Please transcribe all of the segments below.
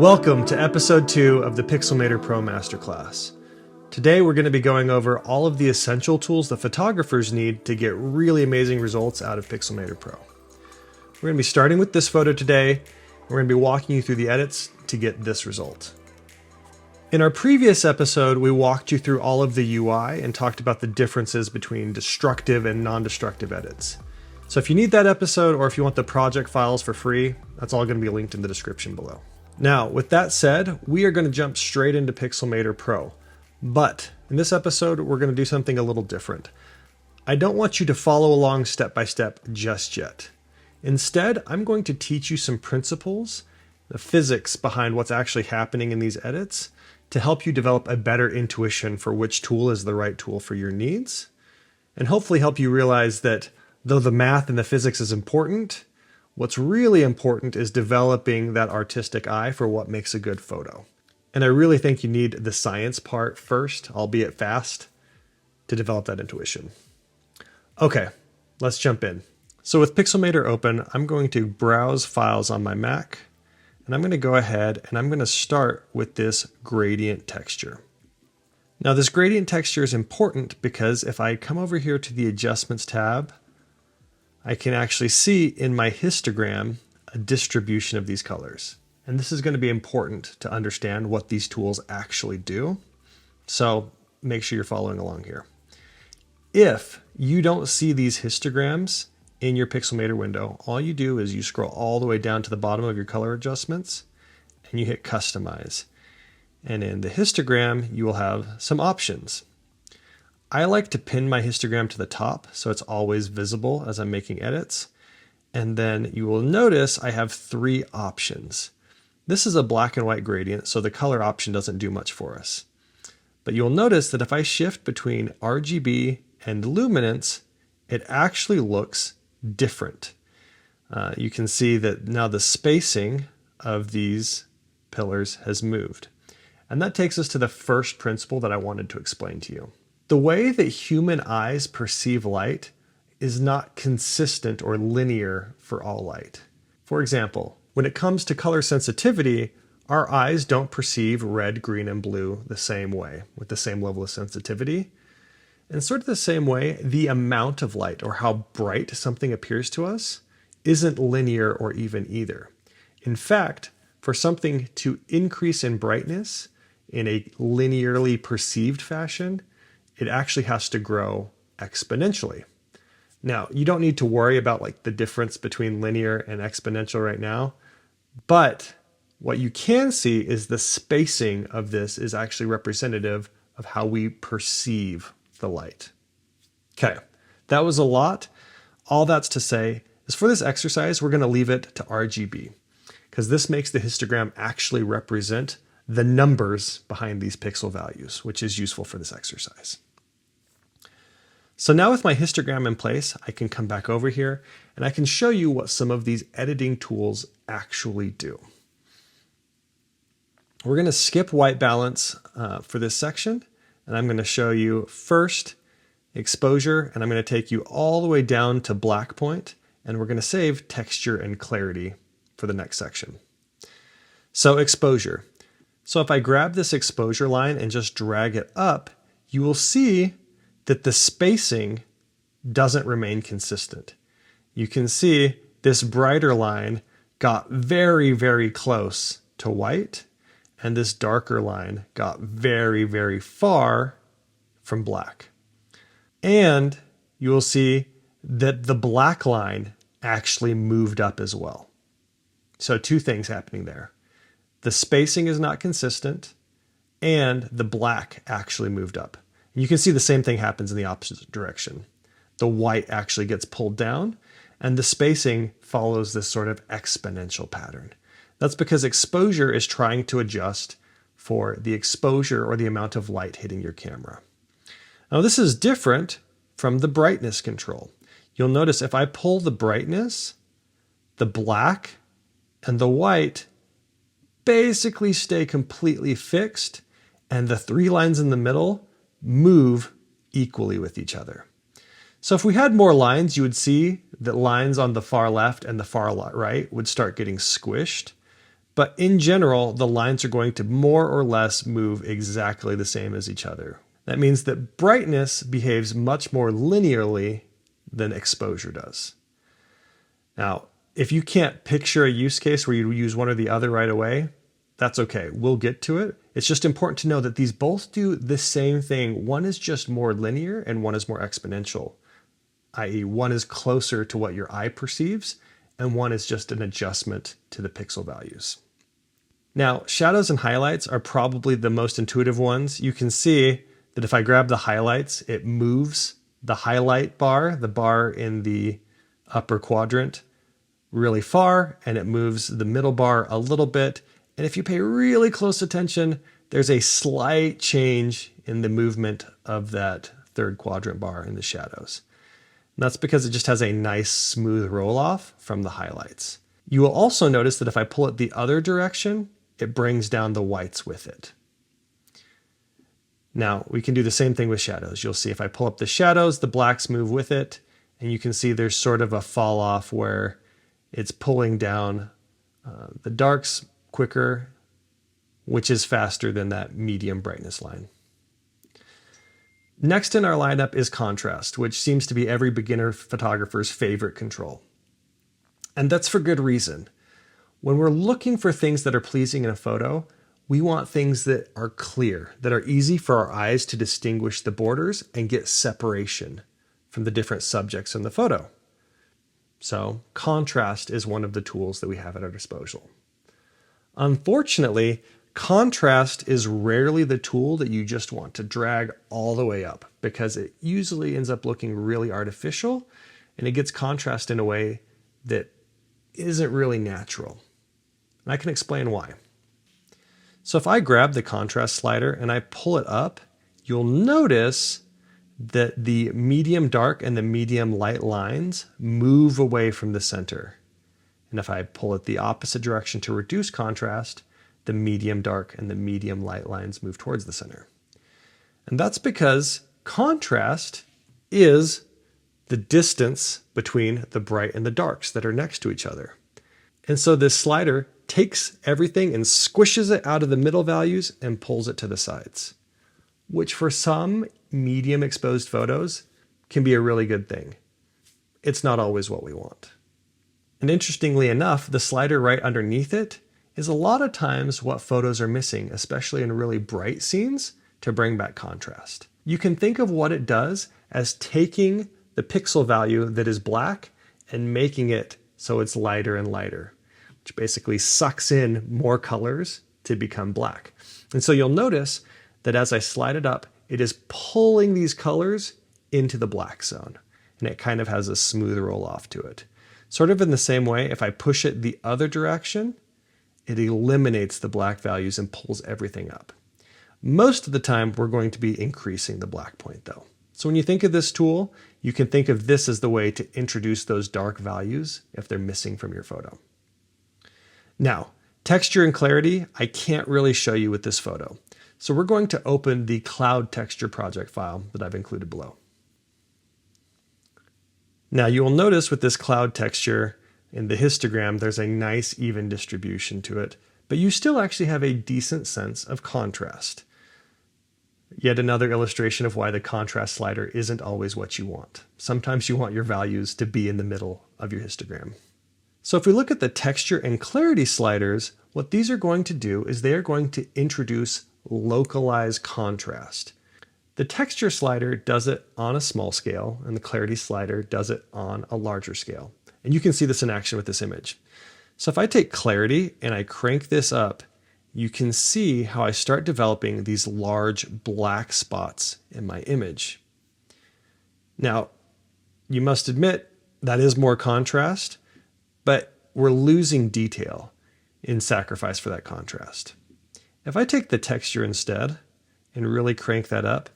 Welcome to episode 2 of the Pixelmator Pro Masterclass. Today we're going to be going over all of the essential tools that photographers need to get really amazing results out of Pixelmator Pro. We're going to be starting with this photo today. We're going to be walking you through the edits to get this result. In our previous episode, we walked you through all of the UI and talked about the differences between destructive and non-destructive edits. So if you need that episode or if you want the project files for free, that's all going to be linked in the description below. Now, with that said, we are going to jump straight into Pixelmator Pro. But in this episode, we're going to do something a little different. I don't want you to follow along step by step just yet. Instead, I'm going to teach you some principles, the physics behind what's actually happening in these edits, to help you develop a better intuition for which tool is the right tool for your needs, and hopefully help you realize that though the math and the physics is important, what's really important is developing that artistic eye for what makes a good photo. And I really think you need the science part first, albeit fast, to develop that intuition. Okay, let's jump in. So with Pixelmator open, I'm going to browse files on my Mac, and I'm going to go ahead and I'm going to start with this gradient texture. Now this gradient texture is important because if I come over here to the Adjustments tab, I can actually see in my histogram a distribution of these colors. And this is going to be important to understand what these tools actually do. So make sure you're following along here. If you don't see these histograms in your Pixelmator window, all you do is you scroll all the way down to the bottom of your color adjustments and you hit Customize. And in the histogram, you will have some options. I like to pin my histogram to the top so it's always visible as I'm making edits. And then you will notice I have 3 options. This is a black and white gradient, so the color option doesn't do much for us. But you'll notice that if I shift between RGB and luminance, it actually looks different. You can see that now the spacing of these pillars has moved. And that takes us to the first principle that I wanted to explain to you. The way that human eyes perceive light is not consistent or linear for all light. For example, when it comes to color sensitivity, our eyes don't perceive red, green, and blue the same way, with the same level of sensitivity. And sort of the same way, the amount of light or how bright something appears to us isn't linear or even either. In fact, for something to increase in brightness in a linearly perceived fashion, it actually has to grow exponentially. Now, you don't need to worry about like the difference between linear and exponential right now, but what you can see is the spacing of this is actually representative of how we perceive the light. Okay, that was a lot. All that's to say is for this exercise, we're going to leave it to RGB because this makes the histogram actually represent the numbers behind these pixel values, which is useful for this exercise. So now with my histogram in place, I can come back over here and I can show you what some of these editing tools actually do. We're going to skip white balance for this section, and I'm going to show you first exposure, and I'm going to take you all the way down to black point, and we're going to save texture and clarity for the next section. So exposure. So if I grab this exposure line and just drag it up, you will see that the spacing doesn't remain consistent. You can see this brighter line got very, very close to white, and this darker line got very, very far from black. And you will see that the black line actually moved up as well. So 2 things happening there. The spacing is not consistent, and the black actually moved up. You can see the same thing happens in the opposite direction. The white actually gets pulled down, and the spacing follows this sort of exponential pattern. That's because exposure is trying to adjust for the exposure or the amount of light hitting your camera. Now this is different from the brightness control. You'll notice if I pull the brightness, the black and the white basically stay completely fixed, and the 3 lines in the middle move equally with each other. So if we had more lines, you would see that lines on the far left and the far right would start getting squished. But in general, the lines are going to more or less move exactly the same as each other. That means that brightness behaves much more linearly than exposure does. Now, if you can't picture a use case where you use one or the other right away, that's okay. We'll get to it. It's just important to know that these both do the same thing. One is just more linear and one is more exponential, i.e. one is closer to what your eye perceives and one is just an adjustment to the pixel values. Now, shadows and highlights are probably the most intuitive ones. You can see that if I grab the highlights, it moves the highlight bar, the bar in the upper quadrant, really far, and it moves the middle bar a little bit. And if you pay really close attention, there's a slight change in the movement of that third quadrant bar in the shadows. And that's because it just has a nice smooth roll off from the highlights. You will also notice that if I pull it the other direction, it brings down the whites with it. Now, we can do the same thing with shadows. You'll see if I pull up the shadows, the blacks move with it, and you can see there's sort of a fall off where it's pulling down the darks quicker, which is faster than that medium brightness line. Next in our lineup is contrast, which seems to be every beginner photographer's favorite control. And that's for good reason. When we're looking for things that are pleasing in a photo, we want things that are clear, that are easy for our eyes to distinguish the borders and get separation from the different subjects in the photo. So contrast is one of the tools that we have at our disposal. Unfortunately, contrast is rarely the tool that you just want to drag all the way up because it usually ends up looking really artificial and it gets contrast in a way that isn't really natural. And I can explain why. So if I grab the contrast slider and I pull it up, you'll notice that the medium dark and the medium light lines move away from the center. And if I pull it the opposite direction to reduce contrast, the medium dark and the medium light lines move towards the center. And that's because contrast is the distance between the bright and the darks that are next to each other. And so this slider takes everything and squishes it out of the middle values and pulls it to the sides, which for some medium exposed photos can be a really good thing. It's not always what we want. And interestingly enough, the slider right underneath it is a lot of times what photos are missing, especially in really bright scenes, to bring back contrast. You can think of what it does as taking the pixel value that is black and making it so it's lighter and lighter, which basically sucks in more colors to become black. And so you'll notice that as I slide it up, it is pulling these colors into the black zone, and it kind of has a smooth roll off to it. Sort of in the same way, if I push it the other direction, it eliminates the black values and pulls everything up. Most of the time, we're going to be increasing the black point though. So when you think of this tool, you can think of this as the way to introduce those dark values if they're missing from your photo. Now, texture and clarity, I can't really show you with this photo. So we're going to open the cloud texture project file that I've included below. Now you will notice with this cloud texture in the histogram, there's a nice even distribution to it, but you still actually have a decent sense of contrast. Yet another illustration of why the contrast slider isn't always what you want. Sometimes you want your values to be in the middle of your histogram. So if we look at the texture and clarity sliders, what these are going to do is they are going to introduce localized contrast. The texture slider does it on a small scale, and the clarity slider does it on a larger scale. And you can see this in action with this image. So if I take clarity and I crank this up, you can see how I start developing these large black spots in my image. Now, you must admit that is more contrast, but we're losing detail in sacrifice for that contrast. If I take the texture instead and really crank that up,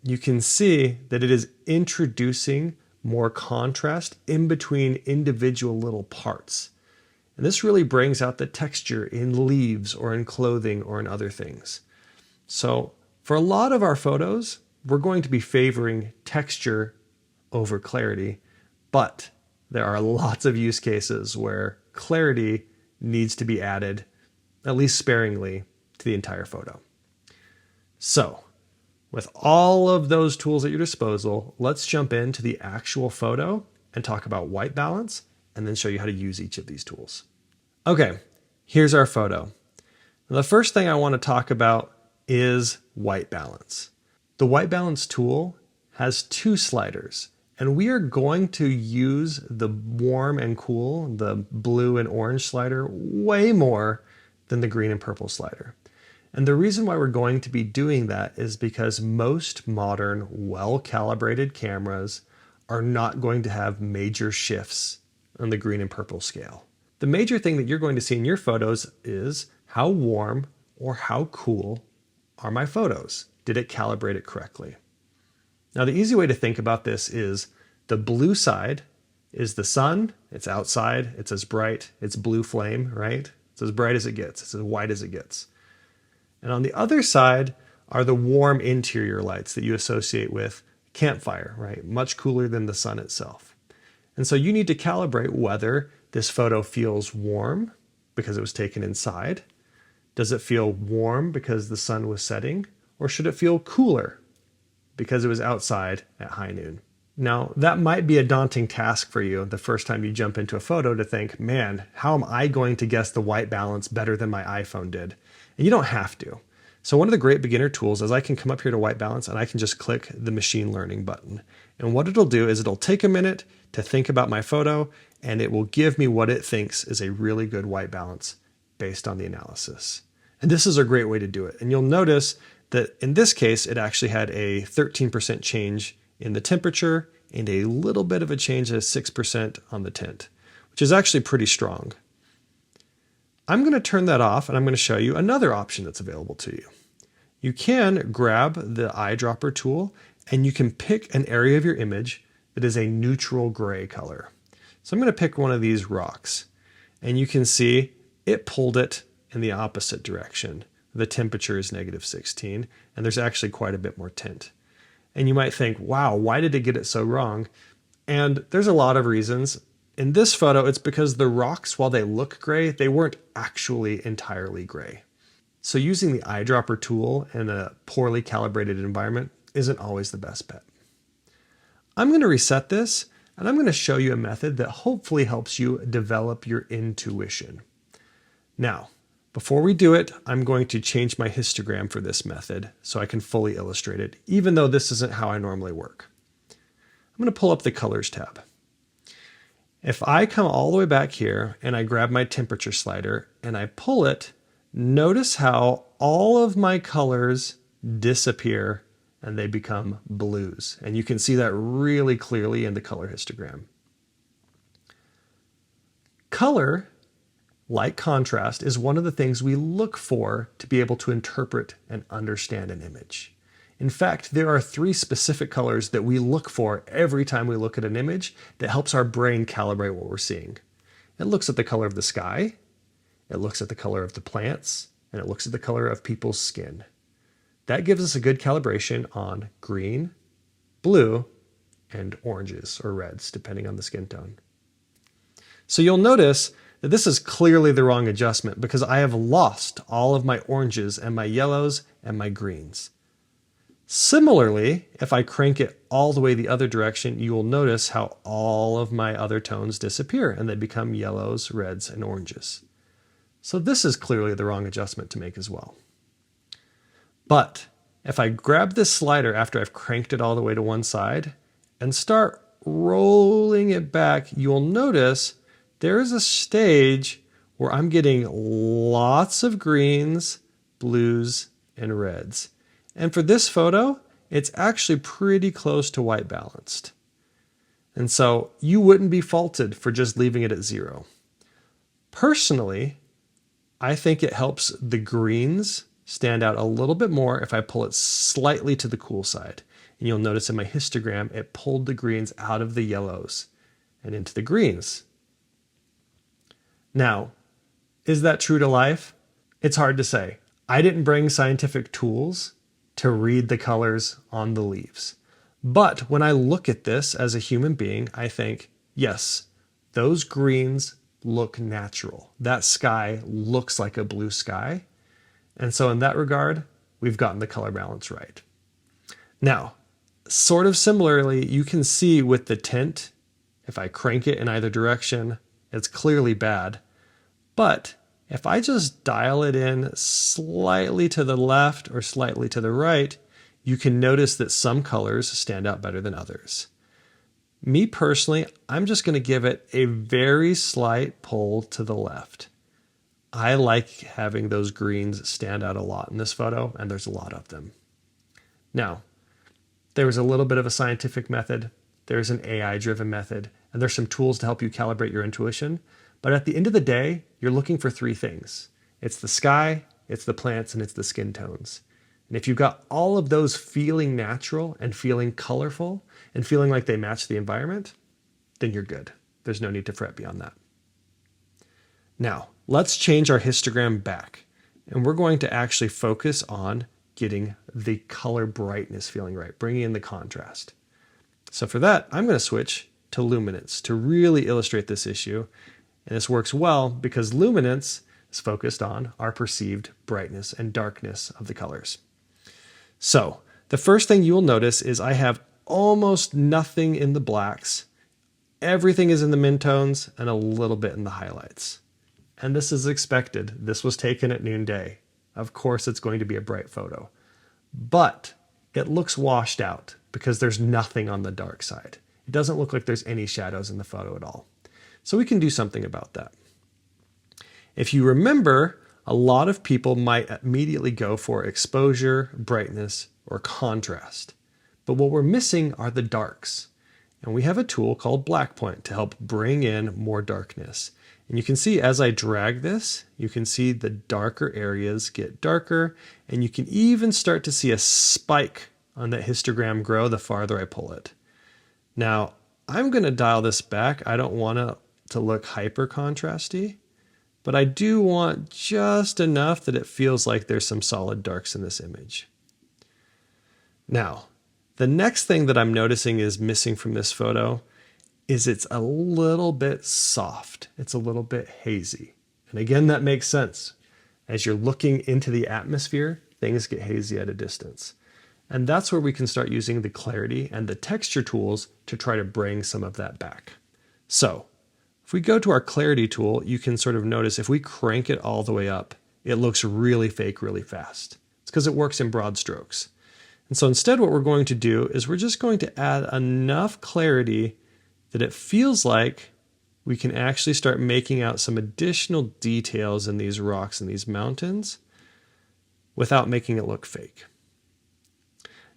you can see that it is introducing more contrast in between individual little parts. And this really brings out the texture in leaves or in clothing or in other things. So for a lot of our photos, we're going to be favoring texture over clarity, but there are lots of use cases where clarity needs to be added at least sparingly, to the entire photo. So, with all of those tools at your disposal, let's jump into the actual photo and talk about white balance, and then show you how to use each of these tools. Okay, here's our photo. Now, the first thing I want to talk about is white balance. The white balance tool has two sliders, and we are going to use the warm and cool, the blue and orange slider, way more than the green and purple slider. And the reason why we're going to be doing that is because most modern, well-calibrated cameras are not going to have major shifts on the green and purple scale. The major thing that you're going to see in your photos is how warm or how cool are my photos? Did it calibrate it correctly? Now, the easy way to think about this is the blue side is the sun, it's outside, it's as bright, it's blue flame, right? It's as bright as it gets, it's as white as it gets. And on the other side are the warm interior lights that you associate with campfire, right? Much cooler than the sun itself. And so you need to calibrate whether this photo feels warm because it was taken inside. Does it feel warm because the sun was setting? Or should it feel cooler because it was outside at high noon? Now, that might be a daunting task for you the first time you jump into a photo to think, man, how am I going to guess the white balance better than my iPhone did? And you don't have to. So one of the great beginner tools is I can come up here to white balance and I can just click the machine learning button. And what it'll do is it'll take a minute to think about my photo, and it will give me what it thinks is a really good white balance based on the analysis. And this is a great way to do it. And you'll notice that in this case, it actually had a 13% change in the temperature and a little bit of a change of 6% on the tint, which is actually pretty strong. I'm going to turn that off, and I'm going to show you another option that's available to you. You can grab the eyedropper tool and you can pick an area of your image that is a neutral gray color. So I'm going to pick one of these rocks, and you can see it pulled it in the opposite direction. The temperature is -16, and there's actually quite a bit more tint. And you might think, wow, why did it get it so wrong? And there's a lot of reasons. In this photo, it's because the rocks, while they look gray, they weren't actually entirely gray. So using the eyedropper tool in a poorly calibrated environment isn't always the best bet. I'm going to reset this, and I'm going to show you a method that hopefully helps you develop your intuition. Now, before we do it, I'm going to change my histogram for this method so I can fully illustrate it, even though this isn't how I normally work. I'm going to pull up the Colors tab. If I come all the way back here and I grab my temperature slider and I pull it, notice how all of my colors disappear and they become blues. And you can see that really clearly in the color histogram. Color, like contrast, is one of the things we look for to be able to interpret and understand an image. In fact, there are 3 specific colors that we look for every time we look at an image that helps our brain calibrate what we're seeing. It looks at the color of the sky, it looks at the color of the plants, and it looks at the color of people's skin. That gives us a good calibration on green, blue, and oranges or reds, depending on the skin tone. So you'll notice that this is clearly the wrong adjustment because I have lost all of my oranges and my yellows and my greens. Similarly, if I crank it all the way the other direction, you will notice how all of my other tones disappear and they become yellows, reds, and oranges. So this is clearly the wrong adjustment to make as well. But if I grab this slider after I've cranked it all the way to one side and start rolling it back, you'll notice there is a stage where I'm getting lots of greens, blues, and reds. And for this photo, it's actually pretty close to white balanced. And so you wouldn't be faulted for just leaving it at 0. Personally, I think it helps the greens stand out a little bit more if I pull it slightly to the cool side. And you'll notice in my histogram, it pulled the greens out of the yellows and into the greens. Now, is that true to life? It's hard to say. I didn't bring scientific tools to read the colors on the leaves. But when I look at this as a human being, I think, yes, those greens look natural. That sky looks like a blue sky. And so in that regard, we've gotten the color balance right. Now, sort of similarly, you can see with the tint, if I crank it in either direction, it's clearly bad. But if I just dial it in slightly to the left or slightly to the right, you can notice that some colors stand out better than others. Me personally, I'm just going to give it a very slight pull to the left. I like having those greens stand out a lot in this photo, and there's a lot of them. Now, there was a little bit of a scientific method, there's an AI-driven method, and there's some tools to help you calibrate your intuition. But at the end of the day, you're looking for three things. It's the sky, it's the plants, and it's the skin tones. And if you've got all of those feeling natural and feeling colorful and feeling like they match the environment, then you're good. There's no need to fret beyond that. Now, let's change our histogram back. And we're going to actually focus on getting the color brightness feeling right, bringing in the contrast. So for that, I'm going to switch to luminance to really illustrate this issue. And this works well because luminance is focused on our perceived brightness and darkness of the colors. So the first thing you'll notice is I have almost nothing in the blacks. Everything is in the midtones and a little bit in the highlights. And this is expected. This was taken at noonday. Of course, it's going to be a bright photo. But it looks washed out because there's nothing on the dark side. It doesn't look like there's any shadows in the photo at all. So we can do something about that. If you remember, a lot of people might immediately go for exposure, brightness, or contrast. But what we're missing are the darks. And we have a tool called Black Point to help bring in more darkness. And you can see as I drag this, you can see the darker areas get darker, and you can even start to see a spike on that histogram grow the farther I pull it. Now, I'm going to dial this back. I don't want it to look hyper contrasty, but I do want just enough that it feels like there's some solid darks in this image. Now, the next thing that I'm noticing is missing from this photo is it's a little bit soft. It's a little bit hazy. And again, that makes sense. As you're looking into the atmosphere, things get hazy at a distance. And that's where we can start using the clarity and the texture tools to try to bring some of that back. So if we go to our clarity tool, you can sort of notice if we crank it all the way up, it looks really fake really fast. It's because it works in broad strokes. And so instead what we're going to do is we're just going to add enough clarity that it feels like we can actually start making out some additional details in these rocks and these mountains without making it look fake.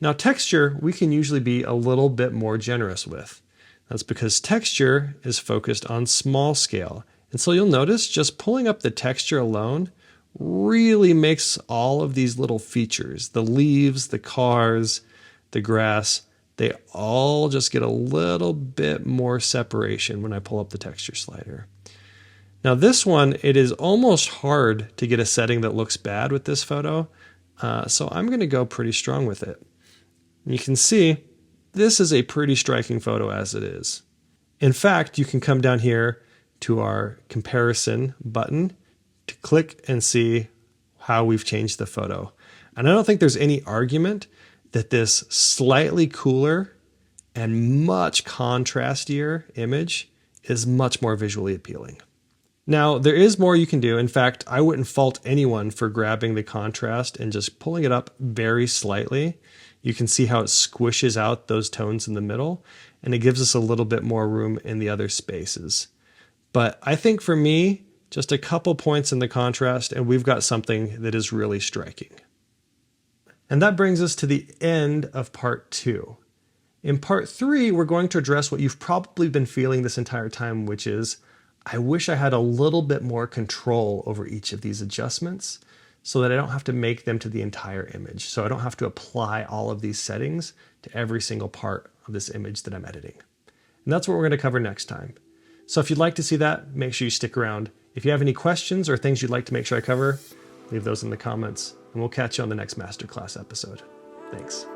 Now texture, we can usually be a little bit more generous with. That's because texture is focused on small scale. And so you'll notice just pulling up the texture alone really makes all of these little features, the leaves, the cars, the grass, they all just get a little bit more separation when I pull up the texture slider. Now this one, it is almost hard to get a setting that looks bad with this photo, so I'm going to go pretty strong with it. You can see this is a pretty striking photo as it is. In fact, you can come down here to our comparison button to click and see how we've changed the photo. And I don't think there's any argument that this slightly cooler and much contrastier image is much more visually appealing. Now, there is more you can do. In fact, I wouldn't fault anyone for grabbing the contrast and just pulling it up very slightly. You can see how it squishes out those tones in the middle, and it gives us a little bit more room in the other spaces. But I think for me, just a couple points in the contrast, and we've got something that is really striking. And that brings us to the end of part 2. In part 3, we're going to address what you've probably been feeling this entire time, which is, I wish I had a little bit more control over each of these adjustments so that I don't have to make them to the entire image. So I don't have to apply all of these settings to every single part of this image that I'm editing. And that's what we're going to cover next time. So if you'd like to see that, make sure you stick around. If you have any questions or things you'd like to make sure I cover, leave those in the comments, and we'll catch you on the next Masterclass episode. Thanks.